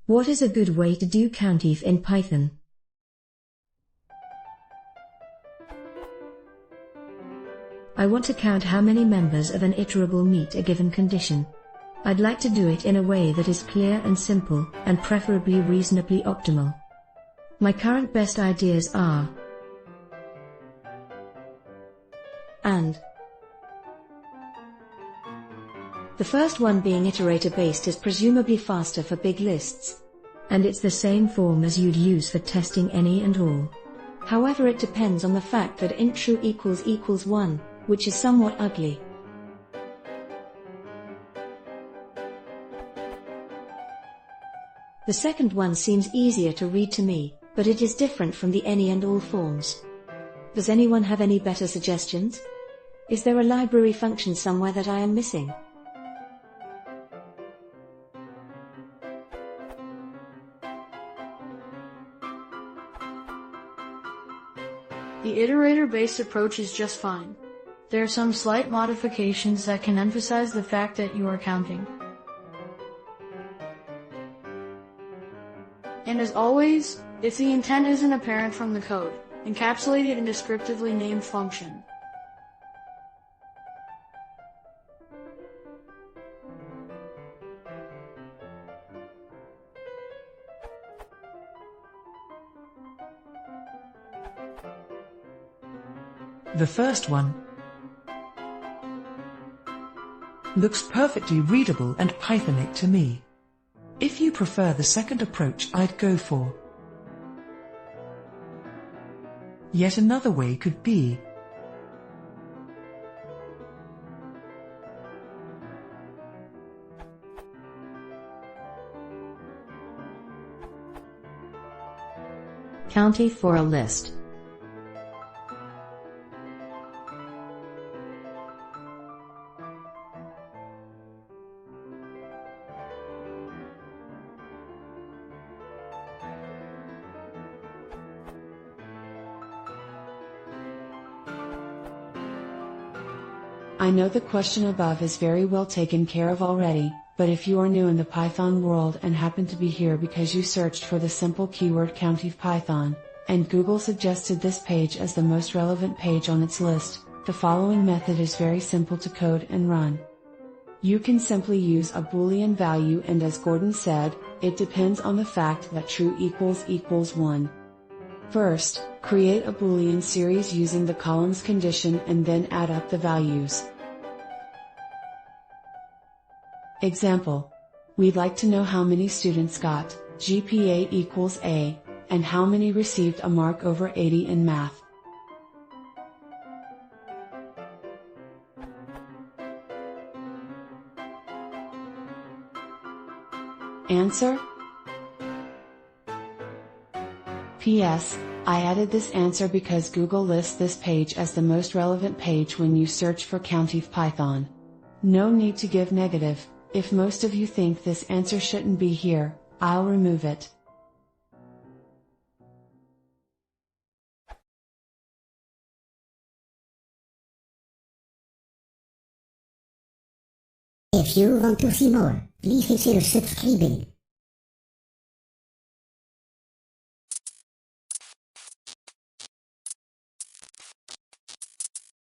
What is a good way to do countif in Python? I want to count how many members of an iterable meet a given condition. I'd like to do it in a way that is clear and simple, and preferably reasonably optimal. My current best ideas are and. The first one being iterator-based is presumably faster for big lists. And it's the same form as you'd use for testing any and all. However, it depends on the fact that int true equals 1, which is somewhat ugly. The second one seems easier to read to me, but it is different from the any and all forms. Does anyone have any better suggestions? Is there a library function somewhere that I am missing? The iterator-based approach is just fine. There are some slight modifications that can emphasize the fact that you are counting. And as always, if the intent isn't apparent from the code, encapsulate it in a descriptively named function. The first one looks perfectly readable and Pythonic to me. If you prefer the second approach, I'd go for. Yet another way could be countif for a list. I know the question above is very well taken care of already, but if you are new in the Python world and happen to be here because you searched for the simple keyword countif Python, and Google suggested this page as the most relevant page on its list, the following method is very simple to code and run. You can simply use a Boolean value, and as Gordon said, it depends on the fact that true equals 1. First, create a Boolean series using the columns condition and then add up the values. Example. We'd like to know how many students got GPA equals A, and how many received a mark over 80 in math. Answer? PS, I added this answer because Google lists this page as the most relevant page when you search for countif Python. No need to give negative. If most of you think this answer shouldn't be here, I'll remove it. If you want to see more, please consider subscribing.